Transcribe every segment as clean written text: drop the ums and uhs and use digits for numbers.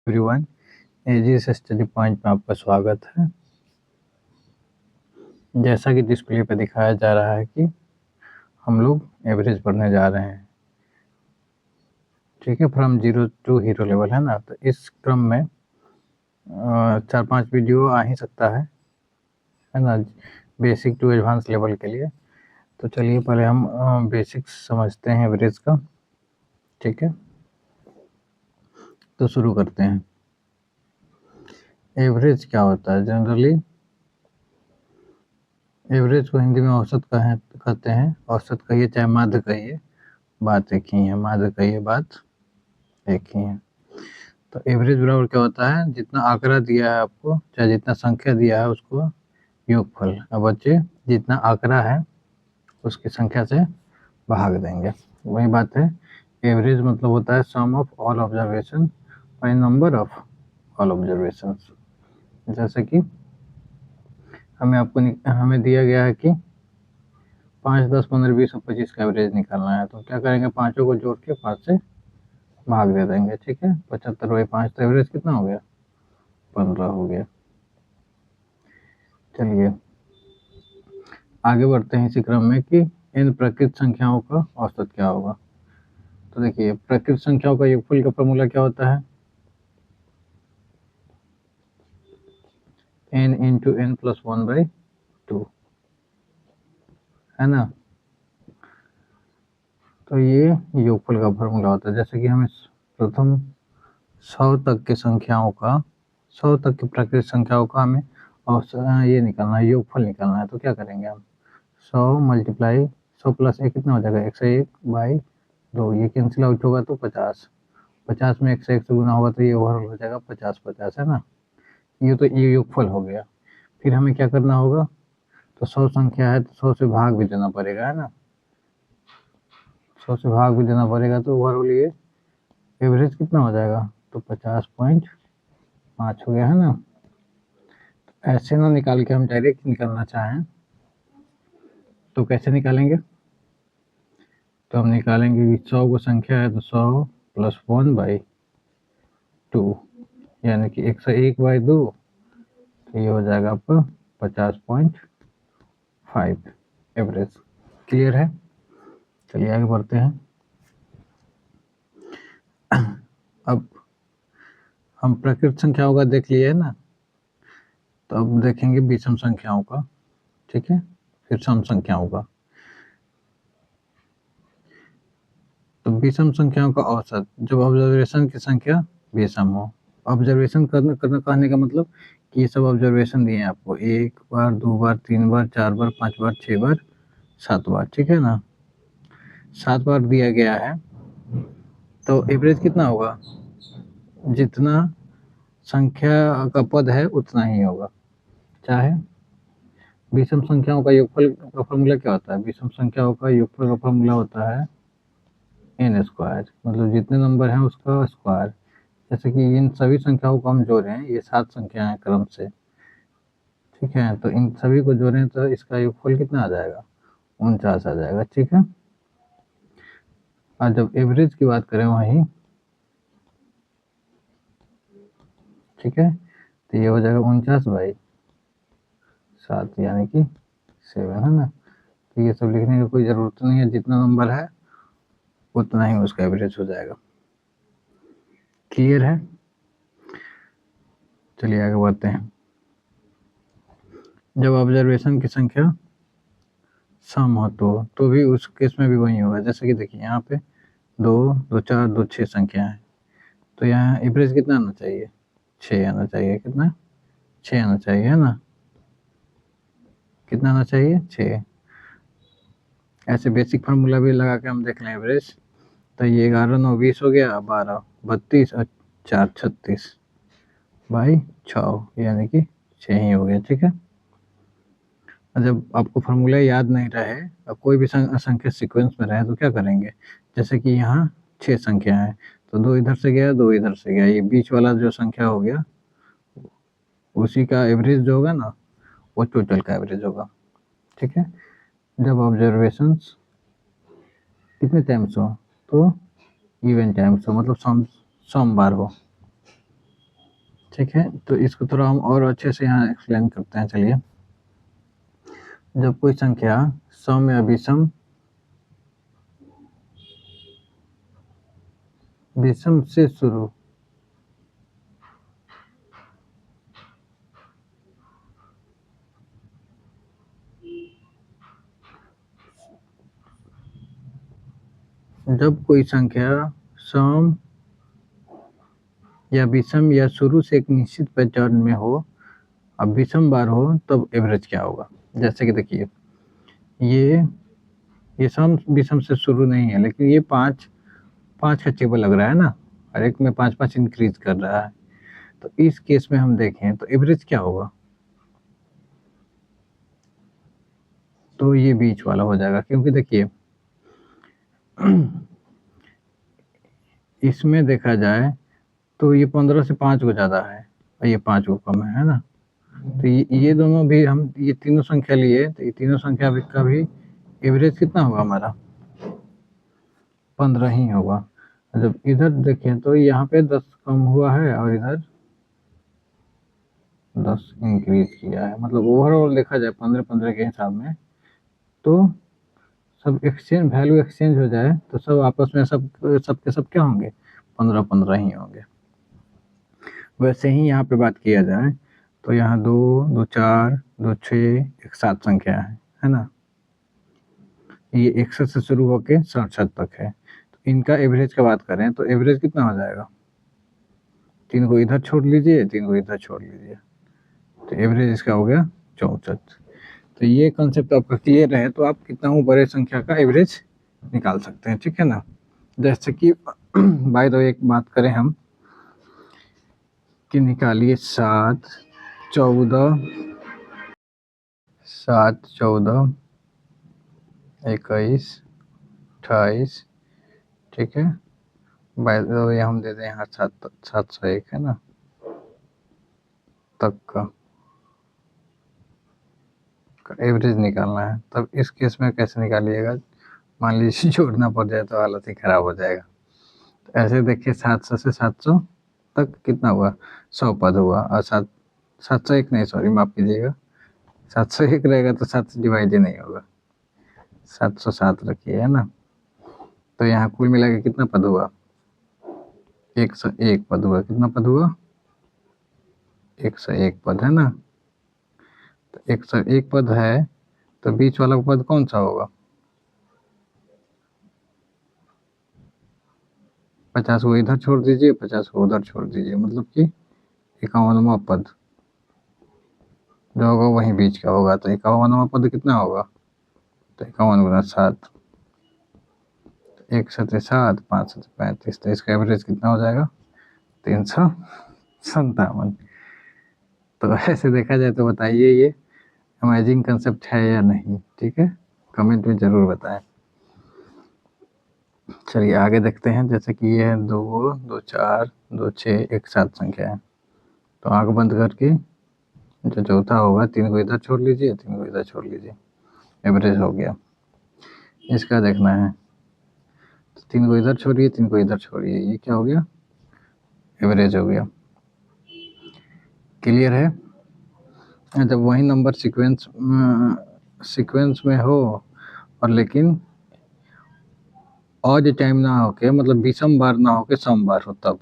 Everyone, AGS study point में आपका स्वागत है। जैसा कि डिस्प्ले पर दिखाया जा रहा है कि हम लोग एवरेज पढ़ने जा रहे हैं, ठीक है, फ्रॉम 0 टू हीरो लेवल, है ना। तो इस क्रम में 4-5 वीडियो आ ही सकता है ना, बेसिक टू एडवांस लेवल के लिए। तो चलिए पहले हम बेसिक्स समझते हैं एवरेज का, ठीक है। तो शुरू करते हैं। एवरेज क्या होता है? जनरली एवरेज को हिंदी में औसत कहते हैं। औसत कहिए चाहे माध्य कहिए, बात एक ही है। माध्य कहिए, बात एक ही है। तो एवरेज बराबर क्या होता है? जितना आंकड़ा दिया है आपको, चाहे जितना संख्या दिया है, उसको योगफल। अब बच्चे जितना आंकड़ा है उसकी संख्या से भाग देंगे, वही बात है। एवरेज मतलब होता है sum of all observation by number of all observation. जैसे कि हमें दिया गया है कि 5, 10, 15, 20 और 25 का एवरेज निकालना है। तो क्या करेंगे? पाँचों को जोड़ के 5 से भाग दे देंगे, ठीक है। 75/5, तो एवरेज कितना हो गया? 15 हो गया। चलिए आगे बढ़ते हैं इसी क्रम में कि इन प्रकृत संख्याओं का औसत क्या होगा। तो देखिए, प्रकृत संख्याओं का योगफल का फॉर्मूला क्या होता है? n इंटू n प्लस 1/2, है ना। तो ये योगफल का फॉर्मूला होता है। जैसे कि हमें प्रथम 100 तक की संख्याओं का, 100 तक की प्रकृत संख्याओं का हमें ये निकालना है, योगफल निकालना है। तो क्या करेंगे हम? 100 मल्टीप्लाई 100 प्लस 1 कितना हो जाएगा? 101/2। ये कैंसिल आउट होगा तो 50। 50 में 101 से गुना होगा तो ये ओवरऑल हो जाएगा 50/50, है ना। ये योगफल हो गया। फिर हमें क्या करना होगा? तो 100 संख्या है तो 100 से भाग भी देना पड़ेगा, है ना। 100 से भाग भी देना पड़ेगा तो ओवरऑल ये एवरेज कितना हो जाएगा? तो 50.5 हो गया, है ना। ऐसे ना निकाल के हम डायरेक्ट निकालना चाहें तो कैसे निकालेंगे? तो हम निकालेंगे कि 100 को संख्या है तो 100 प्लस 1/2, यानी कि 101/2। तो ये हो जाएगा आपका 50.5 एवरेज। क्लियर है? चलिए आगे बढ़ते हैं। अब हम प्रकृत संख्याओं का देख लिए है ना, तो अब देखेंगे विषम संख्याओं का, ठीक है, फिर सम संख्याओं का। तो विषम संख्याओं का औसत, जब ऑब्जर्वेशन की संख्या विषम हो। ऑब्जर्वेशन करना कहने का मतलब कि ये सब ऑब्जर्वेशन दिए हैं आपको 1 बार, 2 बार, 3 बार, 4 बार, 5 बार, 6 बार, 7 बार, ठीक है ना। 7 बार दिया गया है तो एवरेज कितना होगा? जितना संख्या का पद है उतना ही होगा। चाहे विषम संख्याओं का योगफल का फॉर्मूला क्या होता है? विषम संख्याओं का योगफल का फॉर्मूला होता है n स्क्वायर, मतलब जितने नंबर हैं उसका स्क्वायर। जैसे कि इन सभी संख्याओं को हम जोड़े हैं, ये 7 संख्या है क्रम से, ठीक है। तो इन सभी को जोड़ें तो इसका योगफल कितना आ जाएगा? 49 आ जाएगा, ठीक है। और जब एवरेज की बात करें वहीं, ठीक है, तो ये हो जाएगा 49/7, यानी कि 7, है ना। तो ये सब लिखने की कोई ज़रूरत नहीं है, जितना नंबर है उतना ही उसका एवरेज हो जाएगा। क्लियर है? चलिए आगे बढ़ते हैं। जब ऑब्जर्वेशन की संख्या सम हो तो भी उस केस में भी वही होगा। जैसे कि देखिए यहाँ पे 2, 2, 4, 2, 6 संख्या है, तो यहाँ एवरेज कितना आना चाहिए? 6 आना चाहिए। कितना? 6 आना चाहिए, है ना। कितना आना चाहिए? 6। ऐसे बेसिक फार्मूला भी लगा के हम देख लें एवरेज, तो ये 11, 9, 20 हो गया, 12, 32 और 4, 36/6, यानी कि 6 ही हो गया, ठीक है। जब आपको फार्मूला याद नहीं रहे और कोई भी संख्या सीक्वेंस में रहे तो क्या करेंगे? जैसे कि यहाँ 6 संख्या है तो 2 इधर से गया, 2 इधर से गया, ये बीच वाला जो संख्या हो गया उसी का एवरेज जो होगा ना वो टोटल का एवरेज होगा, ठीक है। जब ऑब्जर्वेशंस कितने टाइम्स हो? तो इवन टाइम्स हो, मतलब सम बार हो। ठीक है, तो इसको थोड़ा हम और अच्छे से यहाँ एक्सप्लेन करते हैं। चलिए, जब कोई संख्या सम या विषम से शुरू जब कोई संख्या सम या विषम या शुरू से एक निश्चित पैटर्न में हो, अब विषम बार हो, तब एवरेज क्या होगा। जैसे कि देखिए, ये सम विषम से शुरू नहीं है, लेकिन ये 5 का टेबल लग रहा है ना, हर एक में 5 इंक्रीज कर रहा है। तो इस केस में हम देखें तो एवरेज क्या होगा, तो ये बीच वाला हो जाएगा, क्योंकि देखिए इसमें देखा जाए तो ये 15 से 5 को ज़्यादा है और ये 5 को कम है ना। तो ये दोनों भी हम ये तीनों संख्या लिए, तो ये तीनों संख्या का भी एवरेज कितना होगा हमारा, 15 ही होगा। जब इधर देखें तो यहाँ पे 10 कम हुआ है और इधर 10 इंक्रीज किया है, मतलब ओवरऑल देखा जाए 15 के हिसाब में, तो सब वैल्यू एक्सचेंज हो जाए तो सब आपस में सब के सब क्या होंगे, 15 ही होंगे। वैसे ही यहाँ पे बात किया जाए तो यहाँ 2, 2 4, 2 6, एक 7 संख्या है ना। ये 61 से शुरू होके 67 तक है। तो इनका एवरेज का बात करें तो एवरेज कितना हो जाएगा, 3 को इधर छोड़ लीजिए, 3 को इधर छोड़ लीजिए, तो एवरेज इसका हो गया 64। तो ये कंसेप्ट आपका क्लियर है तो आप कितना बड़े संख्या का एवरेज निकाल सकते हैं, ठीक है ना। जैसे कि बाय द वे एक बात करें हम कि निकालिए 7, 14, 21, 28, ठीक है। बाय द वे हम दे दें यहाँ 701 है ना तक का एवरेज निकालना है। तब इस केस में कैसे निकालिएगा, मान लीजिए जोड़ना पड़ जाए तो हालत ही खराब हो जाएगा। तो ऐसे देखिए 700 से 700 तक कितना हुआ, 100 पद हुआ, और 701 नहीं, सॉरी माफ कीजिएगा, 701 रहेगा तो 7 से डिवाइड ही नहीं होगा, 707 रखिए है ना। तो यहाँ कुल मिला के कितना पद हुआ, 101 पद हुआ। कितना पद हुआ, 101 पद है ना। तो 101 पद है, तो बीच वाला पद कौन सा होगा, 50 को इधर छोड़ दीजिए, 50 को उधर छोड़ दीजिए, मतलब कि 51वां पद जो होगा वही बीच का होगा। तो 51वां पद कितना होगा, तो 51 गुना 7, 1 7 7, 5 7 35, तो इसका एवरेज कितना हो जाएगा, 357। तो ऐसे देखा जाए तो बताइए ये अमेजिंग कंसेप्ट है या नहीं, ठीक है, कमेंट में ज़रूर बताएं। चलिए आगे देखते हैं। जैसे कि ये है 2, 2 4, 2 6, एक 7 संख्या है। तो आँख बंद करके जो चौथा होगा 3 को इधर छोड़ लीजिए, 3 को इधर छोड़ लीजिए, एवरेज हो गया। इसका देखना है तो 3 को इधर छोड़िए, 3 को इधर छोड़िए, ये क्या हो गया, एवरेज हो गया। क्लियर है। जब वही नंबर सीक्वेंस में हो और लेकिन ऑड टाइम ना होके, मतलब विषम बार ना होके सम बार हो, तब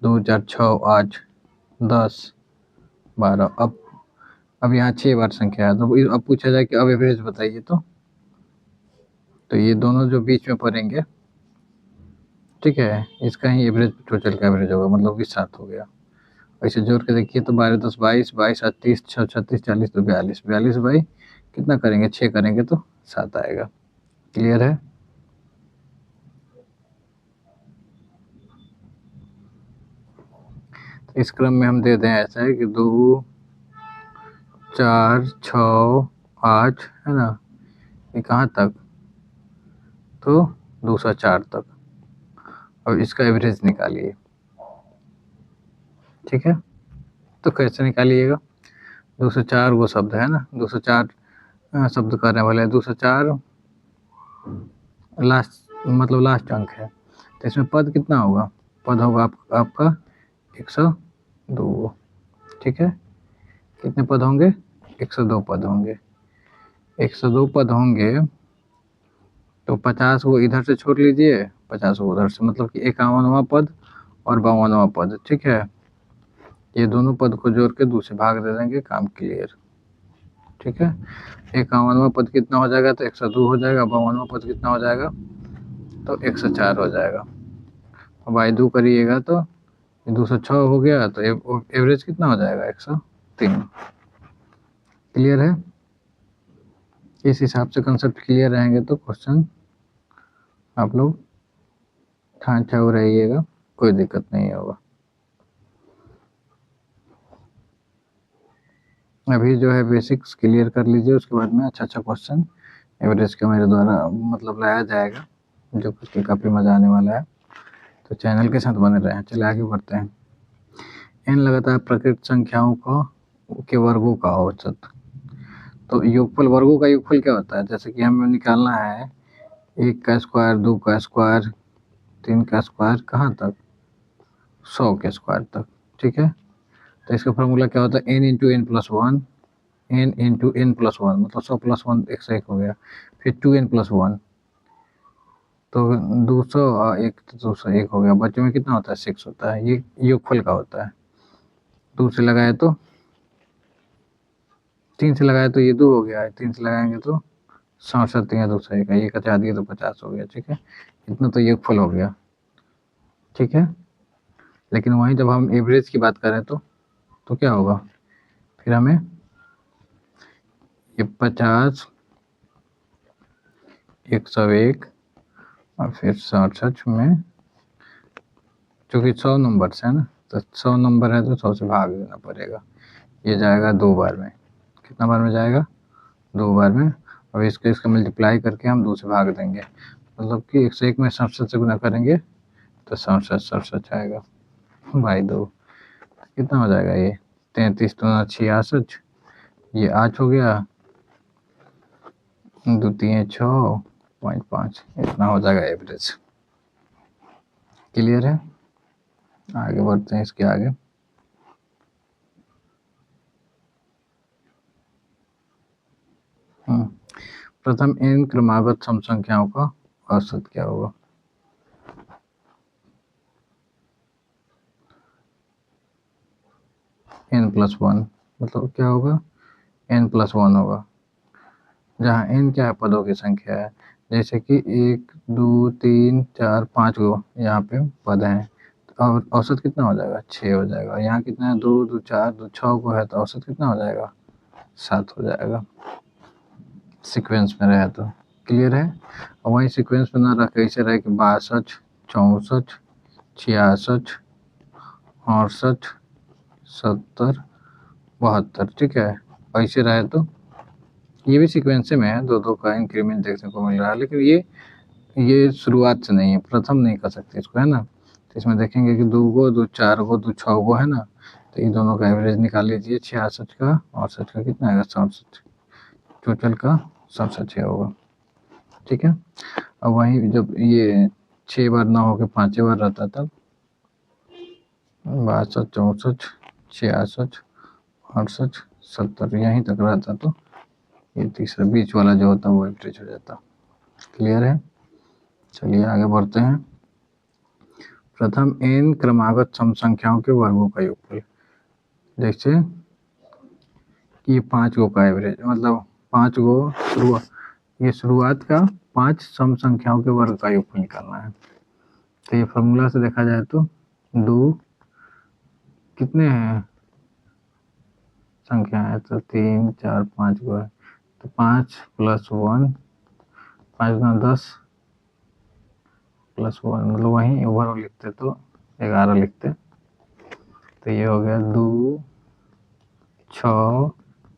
2 4 6 8 10 12। अब यहाँ 6 बार संख्या है, तो अब पूछा जाए कि अब एवरेज बताइए, तो ये दोनों जो बीच में पड़ेंगे, ठीक है, इसका ही एवरेज टोटल का एवरेज होगा, मतलब कि 7 हो गया। ऐसे जोड़ के देखिए तो 12 10 22, 22 8 30, 6 36 40, तो 42, 42 बाई कितना करेंगे, 6 करेंगे तो 7 आएगा। क्लियर है। तो इस क्रम में हम दे दें ऐसा है कि 2 4 6 8 है ना, ये कहाँ तक, तो 204 तक। अब इसका एवरेज निकालिए, ठीक है। तो कैसे निकालिएगा, 204 वो शब्द है ना, 204 शब्द करने वाले, 204 लास्ट मतलब लास्ट अंक है। तो इसमें पद कितना होगा, पद होगा आपका 102। ठीक है, कितने पद होंगे? 102 पद होंगे। 102 पद होंगे तो 50 को इधर से छोड़ लीजिए, 50 को उधर से, मतलब कि 51वां पद और 52वां पद। ठीक है, ये दोनों पद को जोड़ के 2 से भाग दे देंगे, काम क्लियर। ठीक है, 51वां पद कितना हो जाएगा? तो 102 हो जाएगा। 52वां पद कितना हो जाएगा? तो 104 हो जाएगा। अब बाई 2 करिएगा तो 206 हो गया, तो एवरेज कितना हो जाएगा? 103। क्लियर है? इस हिसाब से कंसेप्ट क्लियर रहेंगे तो क्वेश्चन आप लोग ठान छाव रहिएगा, कोई दिक्कत नहीं होगा। अभी जो है बेसिक्स क्लियर कर लीजिए, उसके बाद में अच्छा क्वेश्चन एवरेज का मेरे द्वारा मतलब लाया जाएगा, जो कि काफ़ी मज़ा आने वाला है। तो चैनल के साथ बने रहें। चलिए आगे बढ़ते हैं। n लगातार प्रकृत संख्याओं के वर्गों का औसत। तो योगफल, वर्गों का योगफल क्या होता है? जैसे कि हमें निकालना है 1 का स्क्वायर, 2 का स्क्वायर, 3 का स्क्वायर, कहाँ तक? 100 के स्क्वायर तक। ठीक है, तो इसका फॉर्मूला क्या होता है? n into n plus one, n into n plus one, मतलब 100 प्लस 1 101 हो गया। फिर 2n प्लस 1 तो 200 और 1 तो 201 हो गया। बच्चों में कितना होता है? 6 होता है। ये योगफल का होता है। 2 से लगाए तो 3 से लगाए तो ये 2 हो गया है, 3 से लगाएंगे तो 67 या 201 का, ये कचा दिए तो 50 हो गया। ठीक है, इतना तो योगफल हो गया। ठीक है, लेकिन वहीं जब हम एवरेज की बात करें तो क्या होगा? फिर हमें ये 50, 101 और फिर 67 में, चूँकि 100 नंबर है ना, तो 100 नंबर है तो 100 से भाग देना पड़ेगा। ये जाएगा 2 बार में। कितना बार में जाएगा? 2 बार में। और इसका मल्टीप्लाई करके हम 2 से भाग देंगे, मतलब कि 101 में 67 से गुना करेंगे तो 67 आएगा बाई 2। कितना हो जाएगा? ये 33 दूना 66, ये 8 हो गया, 2 3 6.5, इतना हो जाएगा एवरेज। क्लियर है? आगे बढ़ते हैं इसके आगे। प्रथम n क्रमागत सम संख्याओं का औसत क्या होगा? n+1, मतलब क्या होगा? n+1 होगा, जहाँ n क्या है? पदों की संख्या है। जैसे कि 1 2 3 4 5 गो यहाँ पे पद हैं, और औसत कितना हो जाएगा? 6 हो जाएगा। यहाँ कितना है? 2 2 4 2 6 को है, तो औसत कितना हो जाएगा? 7 हो जाएगा, सीक्वेंस में रहे तो। क्लियर है? और वहीं सीक्वेंस में ना रखे, ऐसे रहे कि 62 64 66 68 70 72। ठीक है, ऐसे रहे तो ये भी सीक्वेंस में है, 2 का इंक्रीमेंट देखने को मिल रहा है, लेकिन ये शुरुआत से नहीं है, प्रथम नहीं कर सकते इसको, है ना। तो इसमें देखेंगे कि 2 गो 2 4 गो 2 6 गो है ना, तो इन दोनों का एवरेज निकाल लीजिए। 66 का और 67 का कितना आएगा? 67, टोटल का 67 होगा। ठीक है, अब वहीं जब ये 6 बार ना होकर 5 बार रहता तब 62 64 66 68 70 यहीं तक रहता, तो ये तीसरा बीच वाला जो होता है वो एवरेज हो जाता। क्लियर है? चलिए आगे बढ़ते हैं। प्रथम n क्रमागत सम संख्याओं के वर्गों का योगफल। जैसे कि 5 गो का एवरेज, मतलब 5 गो ये शुरुआत का 5 सम संख्याओं के वर्ग का योगफल निकालना है। तो ये फॉर्मूला से देखा जाए तो 2 कितने हैं संख्या है? तो 3 4 5 गो है, तो 5 + 1, 5 गुना 10 + 1, मतलब वहीं ओवरऑल लिखते तो 11 लिखते। तो ये हो गया 2 6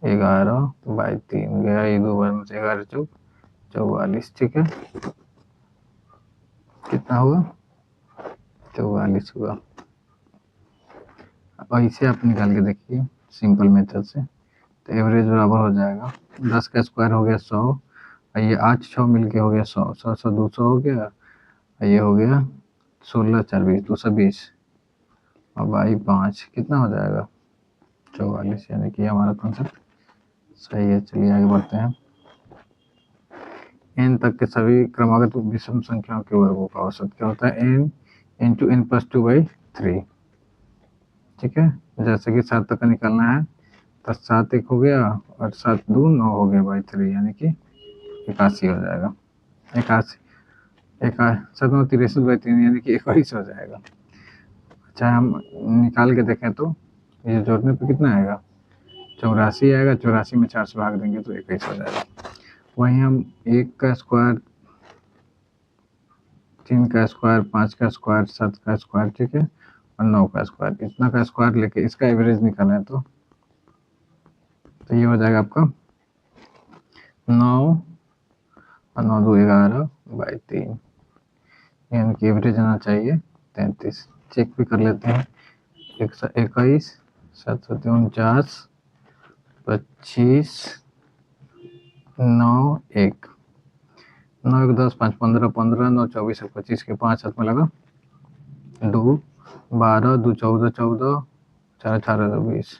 11 बाई 3 गया, ये 2 बार में से 11 चौक 44। ठीक है, कितना हुआ? 44 हुआ। और इसे आप निकाल के देखिए सिंपल मेथड से, तो एवरेज बराबर हो जाएगा 10 का स्क्वायर हो गया 100, और ये 8 6 मिल के हो गया 100, 100 100 200 हो गया, और ये हो गया 16 4 20 220, और बाई 5 कितना हो जाएगा? 44 यानी कि हमारा कॉन्सेप्ट सही है। चलिए आगे बढ़ते हैं। n तक के सभी क्रमागत विषम संख्याओं के वर्गों का औसत क्या होता है? n into n plus 2/3। ठीक है, जैसे कि 7 तक का निकालना है तो 7 एक हो गया और 7 2 9 हो गया बाई 3 यानी कि 81 हो जाएगा। 81 7 9 63/3 यानी कि 21 हो जाएगा। अच्छा, हम निकाल के देखें तो ये जोड़ने पे कितना आएगा? 84 आएगा। 84 में 4 से भाग देंगे तो 21 हो जाएगा। वहीं हम 1 का स्क्वायर, 3 का स्क्वायर, 5 का स्क्वायर, 7 का स्क्वायर, ठीक है, और 9 का स्क्वायर, इतना का स्क्वायर लेके इसका एवरेज निकालें तो ये हो जाएगा आपका 9 और 9 2 11/3 यानी कि एवरेज आना चाहिए 33। चेक भी कर लेते हैं। 21 7 7 49 25 9 1 9 1 10 5 15 15 9 24 25 के 5 हाथ में लगा 2 12 2 14 14 4 18 20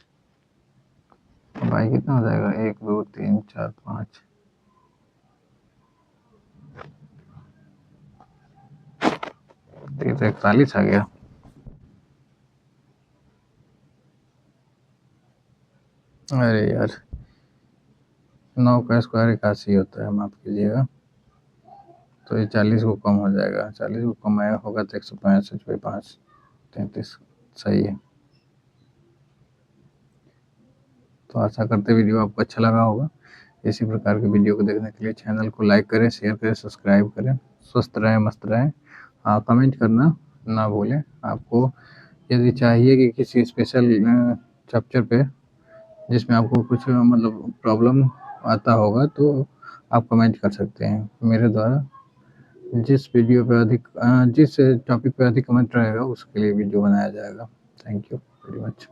भाई कितना हो जाएगा? 1 2 3 4 5 तो 41 आ गया। अरे यार, 9 का स्क्वायर 81 होता है, माफ कीजिएगा। तो ये 40 को कम हो जाएगा। 40 को कम आया होगा तो 165/5 33 सही है। तो आशा करते वीडियो आपको अच्छा लगा होगा। इसी प्रकार के वीडियो को देखने के लिए चैनल को लाइक करें, शेयर करें, सब्सक्राइब करें। स्वस्थ रहें, मस्त रहें। कमेंट करना ना भूलें। आपको यदि चाहिए कि किसी स्पेशल चैप्टर पे जिसमें आपको कुछ मतलब प्रॉब्लम आता होगा तो आप कमेंट कर सकते हैं। मेरे द्वारा जिस टॉपिक पे अधिक कमेंट रहेगा उसके लिए वीडियो बनाया जाएगा। Thank you very much.